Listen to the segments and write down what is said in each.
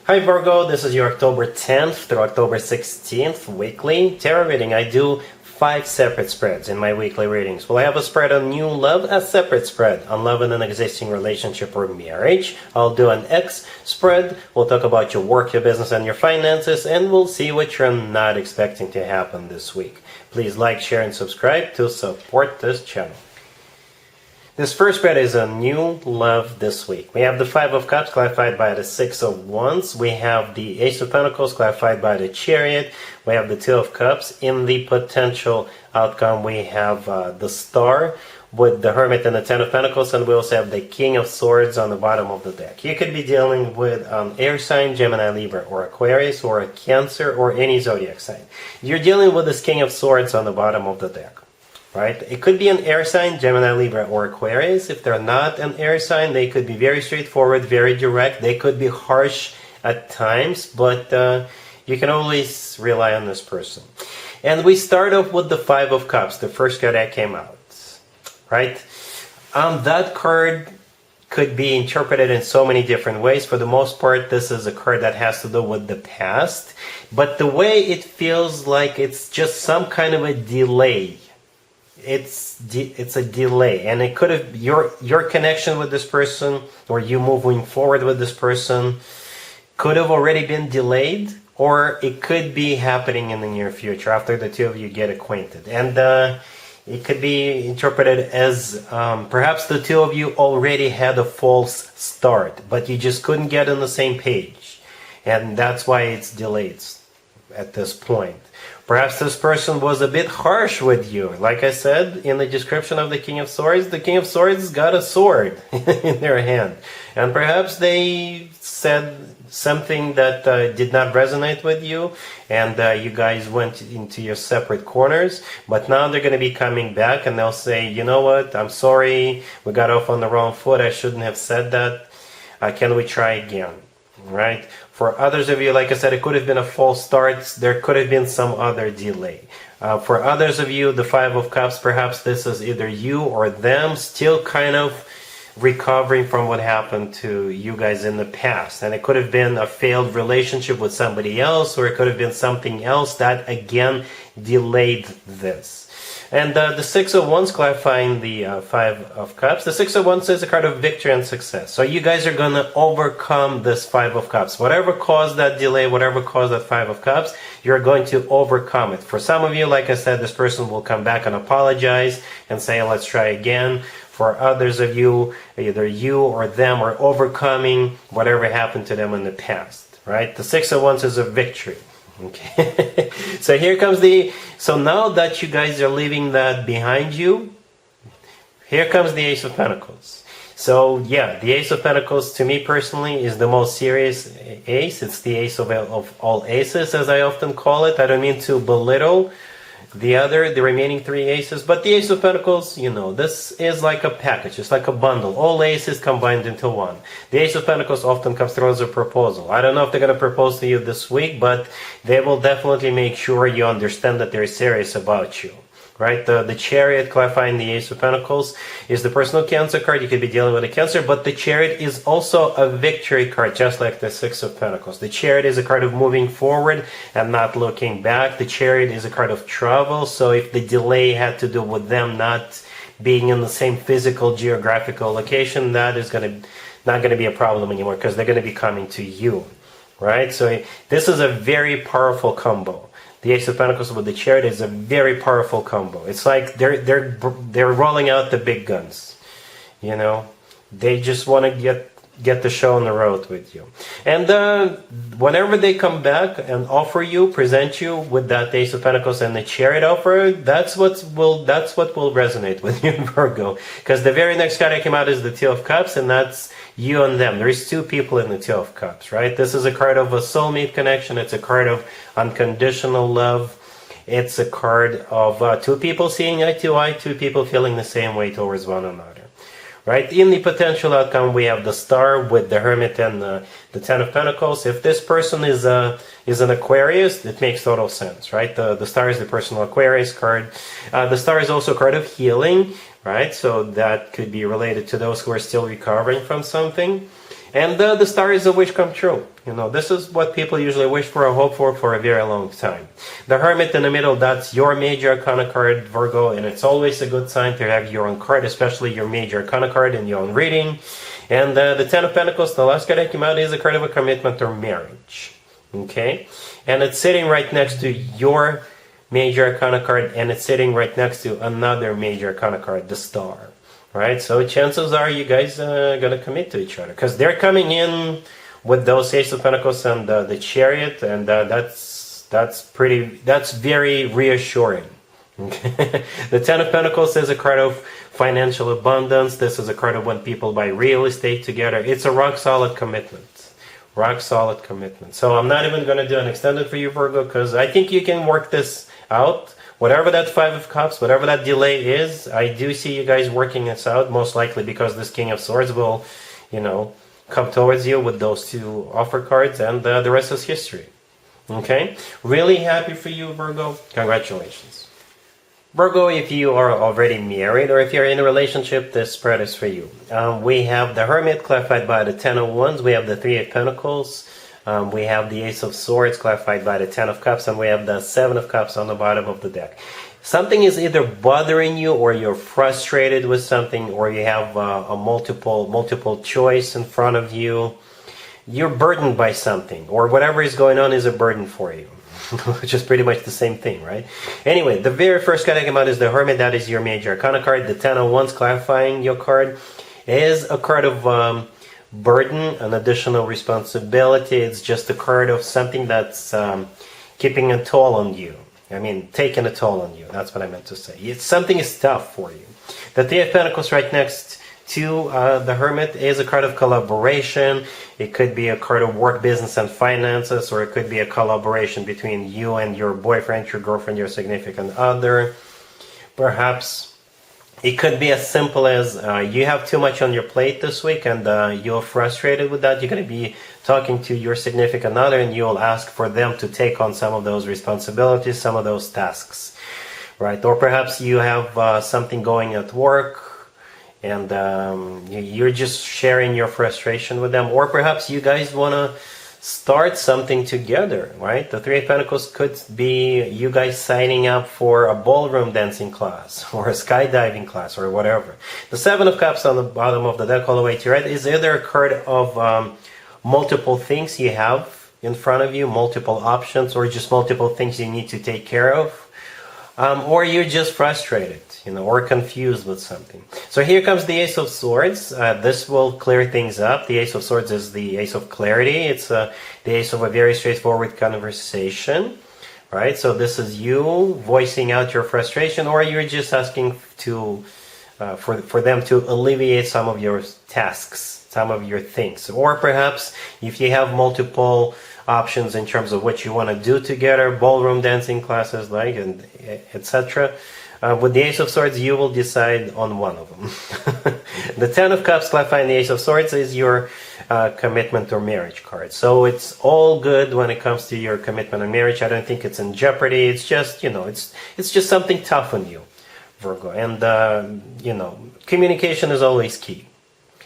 Hi Virgo, this is your October 10th through October 16th weekly tarot reading. I do 5 separate spreads in my weekly readings. We'll have a spread on new love, a separate spread on love in an existing relationship or marriage. I'll do an X spread. We'll talk about your work, your business, and your finances, and we'll see what you're not expecting to happen this week. Please like, share, and subscribe to support this channel. This first spread is a new love this week. We have the Five of Cups clarified by the Six of Wands. We have the Ace of Pentacles clarified by the Chariot. We have the Two of Cups. In the potential outcome, we have the Star with the Hermit and the Ten of Pentacles, and we also have the King of Swords on the bottom of the deck. You could be dealing with an air sign, Gemini, Libra, or Aquarius, or a Cancer, or any zodiac sign. You're dealing with this King of Swords on the bottom of the deck. Right? It could be an air sign, Gemini, Libra, or Aquarius. If they're not an air sign, they could be very straightforward, very direct. They could be harsh at times, but you can always rely on this person. And we start off with the Five of Cups, the first card that came out. Right? That card could be interpreted in so many different ways. For the most part, this is a card that has to do with the past. But the way it feels like it's just some kind of a delay. It's a delay, and it could have your connection with this person or you moving forward with this person could have already been delayed, or it could be happening in the near future after the two of you get acquainted. And it could be interpreted as perhaps the two of you already had a false start, but you just couldn't get on the same page, and that's why it's delayed at this point. Perhaps this person was a bit harsh with you. Like I said in the description of the King of Swords got a sword in their hand. And perhaps they said something that did not resonate with you, and you guys went into your separate corners. But now they're going to be coming back, and they'll say, you know what, I'm sorry, we got off on the wrong foot, I shouldn't have said that. Can we try again? Right? For others of you, like I said, it could have been a false start. There could have been some other delay. For others of you, the Five of Cups, perhaps this is either you or them still kind of recovering from what happened to you guys in the past. And it could have been a failed relationship with somebody else, or it could have been something else that, again, delayed this. And the Six of Wands clarifying the Five of Cups. The Six of Wands is a card of victory and success. So you guys are going to overcome this Five of Cups. Whatever caused that delay, whatever caused that Five of Cups, you're going to overcome it. For some of you, like I said, this person will come back and apologize and say, let's try again. For others of you, either you or them are overcoming whatever happened to them in the past. Right? The Six of Wands is a victory. Okay, so here comes so now that you guys are leaving that behind you, here comes the Ace of Pentacles. So yeah, the Ace of Pentacles to me personally is the most serious ace. It's the ace of all aces, as I often call it. I don't mean to belittle the remaining 3 aces, but the Ace of Pentacles, you know, this is like a package. It's like a bundle. All aces combined into one. The Ace of Pentacles often comes through as a proposal. I don't know if they're going to propose to you this week, but they will definitely make sure you understand that they're serious about you. Right? The Chariot clarifying the Ace of Pentacles is the personal Cancer card. You could be dealing with a Cancer, but the Chariot is also a victory card, just like the Six of Pentacles. The Chariot is a card of moving forward and not looking back. The Chariot is a card of travel, so if the delay had to do with them not being in the same physical geographical location, that is not going to be a problem anymore, because they're going to be coming to you. Right? So this is a very powerful combo. The Ace of Pentacles with the Chariot is a very powerful combo. It's like they're rolling out the big guns. You know, they just want to get the show on the road with you. And whenever they come back and offer you, present you with that Ace of Pentacles and the Chariot offer, that's what will resonate with you, Virgo. Because the very next card that came out is the Two of Cups, and that's you and them. There is 2 people in the Two of Cups, right? This is a card of a soulmate connection. It's a card of unconditional love. It's a card of 2 people seeing eye to eye, 2 people feeling the same way towards one another. Right? In the potential outcome, we have the Star with the Hermit and the Ten of Pentacles. If this person is an Aquarius, it makes total sense, right? The Star is the personal Aquarius card. The Star is also a card of healing, right? So that could be related to those who are still recovering from something. And the star is a wish come true. This is what people usually wish for or hope for a very long time. The Hermit in the middle, that's your major arcana card, Virgo, and it's always a good sign to have your own card, especially your major arcana card in your own reading. And the Ten of Pentacles, the last card that came out, is a card of a commitment or marriage. Okay? And it's sitting right next to your major arcana card, and it's sitting right next to another major arcana card, the star. Right? So chances are you guys are going to commit to each other, because they're coming in with those Ace of Pentacles and the Chariot, and that's very reassuring. Okay? The Ten of Pentacles is a card of financial abundance. This is a card of when people buy real estate together. It's a rock solid commitment. Rock solid commitment. So I'm not even going to do an extended for you, Virgo, because I think you can work this out. Whatever that Five of Cups, whatever that delay is, I do see you guys working this out, most likely because this King of Swords will, come towards you with those two offer cards, and the rest is history. Okay? Really happy for you, Virgo. Congratulations. Virgo, if you are already married or if you're in a relationship, this spread is for you. We have the Hermit clarified by the Ten of Wands. We have the Three of Pentacles. We have the Ace of Swords clarified by the Ten of Cups, and we have the Seven of Cups on the bottom of the deck. Something is either bothering you, or you're frustrated with something, or you have a multiple choice in front of you. You're burdened by something, or whatever is going on is a burden for you. Which is pretty much the same thing, right? Anyway, the very first card I came out is the Hermit. That is your major arcana card. The Ten of Wands clarifying your card is a card of burden, an additional responsibility. It's just a card of something that's keeping a toll on you. I mean, taking a toll on you. That's what I meant to say. It's something is tough for you. The Three of Pentacles right next to the Hermit is a card of collaboration. It could be a card of work, business, and finances, or it could be a collaboration between you and your boyfriend, your girlfriend, your significant other. Perhaps it could be as simple as you have too much on your plate this week, and you're frustrated with that. You're going to be talking to your significant other, and you'll ask for them to take on some of those responsibilities, some of those tasks, right? Or perhaps you have something going at work, and you're just sharing your frustration with them. Or perhaps you guys want to start something together, right? The Three of Pentacles could be you guys signing up for a ballroom dancing class or a skydiving class or whatever. The Seven of Cups on the bottom of the deck all the way to your right is either a card of multiple things you have in front of you, multiple options, or just multiple things you need to take care of. Or you're just frustrated, or confused with something. So here comes the Ace of Swords. This will clear things up. The Ace of Swords is the Ace of Clarity. It's the Ace of a very straightforward conversation, right? So this is you voicing out your frustration, or you're just asking to for them to alleviate some of your tasks, some of your things. Or perhaps if you have multiple options in terms of what you want to do together, ballroom dancing classes, and etc. With the Ace of Swords, you will decide on one of them. The Ten of Cups clarifying the Ace of Swords is your commitment or marriage card. So it's all good when it comes to your commitment and marriage. I don't think it's in jeopardy. It's just, it's just something tough on you, Virgo. And, communication is always key.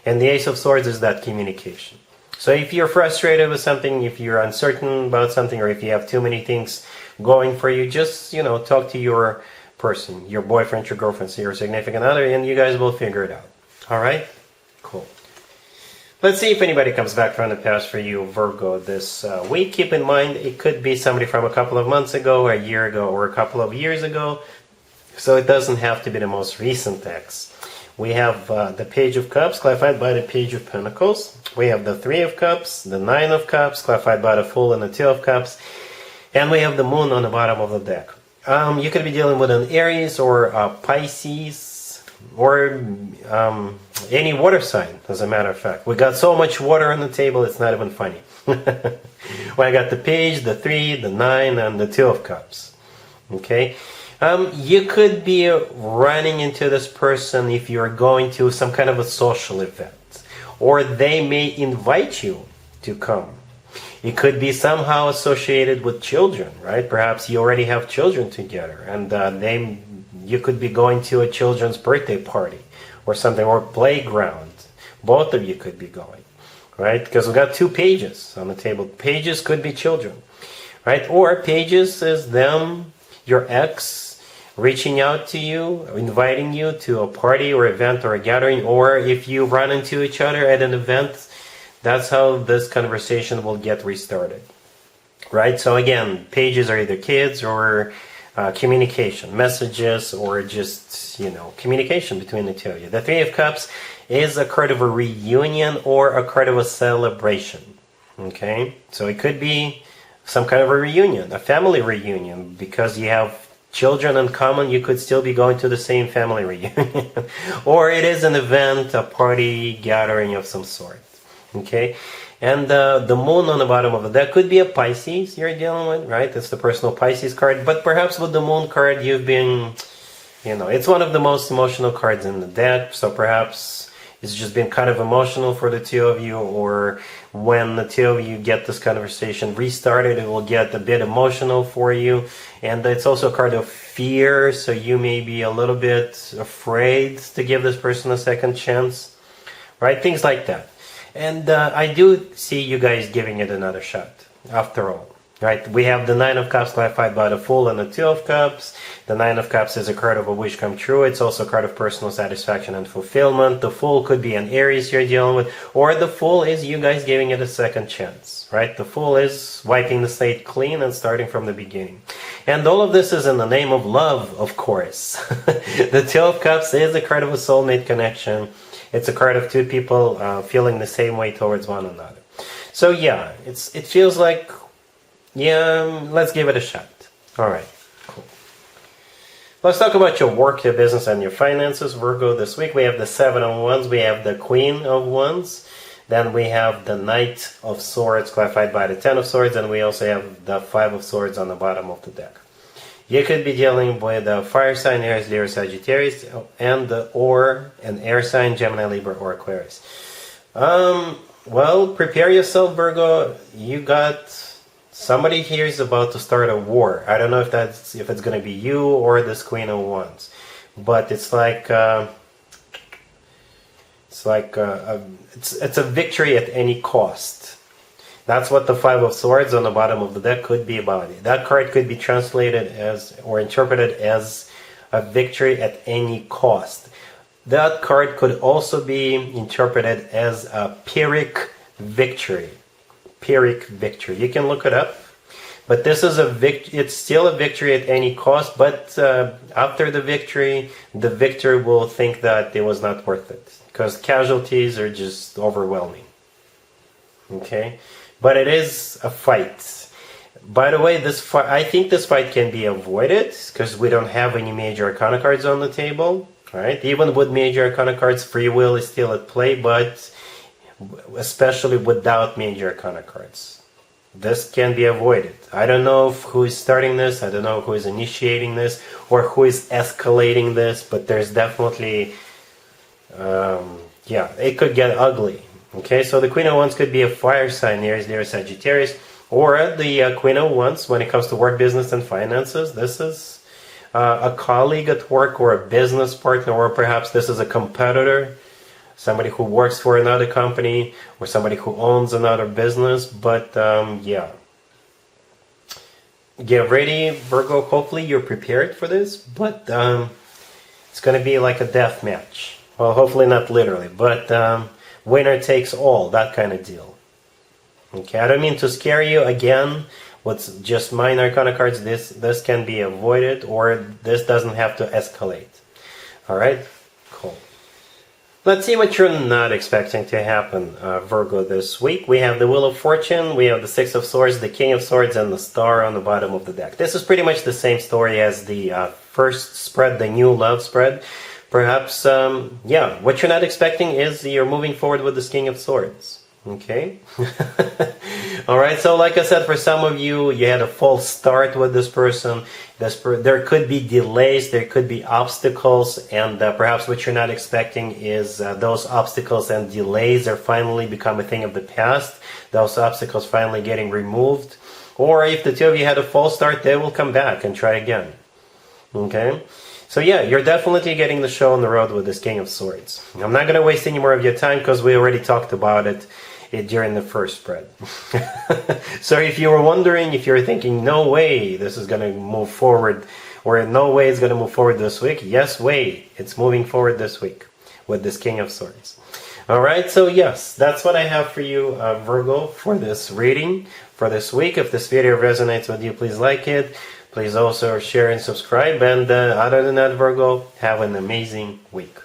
And the Ace of Swords is that communication. So if you're frustrated with something, if you're uncertain about something, or if you have too many things going for you, just, talk to your person, your boyfriend, your girlfriend, your significant other, and you guys will figure it out. All right? Cool. Let's see if anybody comes back from the past for you, Virgo, this week. Keep in mind, it could be somebody from a couple of months ago, a year ago, or a couple of years ago. So it doesn't have to be the most recent ex. We have the Page of Cups, clarified by the Page of Pentacles. We have the Three of Cups, the Nine of Cups, clarified by the Fool and the Two of Cups. And we have the Moon on the bottom of the deck. You could be dealing with an Aries or a Pisces or any water sign, as a matter of fact. We got so much water on the table, it's not even funny. Well, I got the Page, the Three, the Nine, and the Two of Cups. Okay? You could be running into this person if you're going to some kind of a social event. Or they may invite you to come. It could be somehow associated with children, right? Perhaps you already have children together, and you could be going to a children's birthday party or something, or playground. Both of you could be going, right? Because we got two pages on the table. Pages could be children, right? Or pages is them, your ex, reaching out to you, inviting you to a party or event or a gathering, or if you run into each other at an event, that's how this conversation will get restarted, right? So again, pages are either kids or communication, messages, or just, communication between the two of you. The Three of Cups is a card of a reunion or a card of a celebration, okay? So it could be some kind of a reunion, a family reunion, because you have children in common. You could still be going to the same family reunion. Or it is an event, a party, gathering of some sort, okay? And the moon on the bottom of the deck could be a Pisces you're dealing with, right? It's the personal Pisces card. But perhaps with the moon card, you've been, it's one of the most emotional cards in the deck. So perhaps it's just been kind of emotional for the two of you. Or when the two of you get this conversation restarted, it will get a bit emotional for you. And it's also a card of fear. So you may be a little bit afraid to give this person a second chance, right? Things like that. And I do see you guys giving it another shot, after all, right? We have the Nine of Cups clarified by the Fool and the Two of Cups. The Nine of Cups is a card of a wish come true. It's also a card of personal satisfaction and fulfillment. The Fool could be an Aries you're dealing with, or the Fool is you guys giving it a second chance, right? The Fool is wiping the slate clean and starting from the beginning. And all of this is in the name of love, of course. The Two of Cups is a card of a soulmate connection. It's a card of two people feeling the same way towards one another. So yeah, it feels like, let's give it a shot. All right, cool. Let's talk about your work, your business, and your finances, Virgo. This week we have the Seven of Wands, we have the Queen of Wands, then we have the Knight of Swords clarified by the Ten of Swords, and we also have the Five of Swords on the bottom of the deck. You could be dealing with a fire sign, Aries, Leo, Sagittarius, or an air sign, Gemini, Libra, or Aquarius. Well, prepare yourself, Virgo. You got somebody here is about to start a war. I don't know if it's going to be you or this Queen of Wands, but it's like it's a victory at any cost. That's what the Five of Swords on the bottom of the deck could be about. That card could be translated as or interpreted as a victory at any cost. That card could also be interpreted as a Pyrrhic victory. Pyrrhic victory. You can look it up. But this is it's still a victory at any cost, but after the victor will think that it was not worth it, because casualties are just overwhelming. Okay? But it is a fight. By the way, I think this fight can be avoided because we don't have any major arcana cards on the table. Right? Even with major arcana cards, free will is still at play, but especially without major arcana cards, this can be avoided. I don't know who is starting this, I don't know who is initiating this, or who is escalating this, but there's definitely, it could get ugly. Okay, so the Queen of Wands could be a fire sign, Aries, Leo, Sagittarius, or the Queen of Wands when it comes to work, business, and finances. This is a colleague at work or a business partner, or perhaps this is a competitor, somebody who works for another company or somebody who owns another business. But get ready, Virgo. Hopefully you're prepared for this, but it's going to be like a death match. Well, hopefully not literally, but winner takes all, that kind of deal. Okay, I don't mean to scare you. Again, what's just minor arcana cards, this can be avoided, or this doesn't have to escalate. Alright, cool. Let's see what you're not expecting to happen, Virgo, this week. We have the Wheel of Fortune, we have the Six of Swords, the King of Swords, and the Star on the bottom of the deck. This is pretty much the same story as the first spread, the new love spread. Perhaps, what you're not expecting is you're moving forward with this King of Swords. Okay? Alright, so like I said, for some of you, you had a false start with this person. There could be delays, there could be obstacles, and perhaps what you're not expecting is those obstacles and delays are finally become a thing of the past. Those obstacles finally getting removed. Or if the two of you had a false start, they will come back and try again. Okay? So yeah, you're definitely getting the show on the road with this King of Swords. I'm not going to waste any more of your time because we already talked about it. during the first spread. So if you were wondering, if you're thinking, no way this is going to move forward, or no way it's going to move forward this week, yes way, it's moving forward this week with this King of Swords. Alright, so yes, that's what I have for you, Virgo, for this reading for this week. If this video resonates with you, please like it. Please also share and subscribe. And other than that, Virgo, have an amazing week.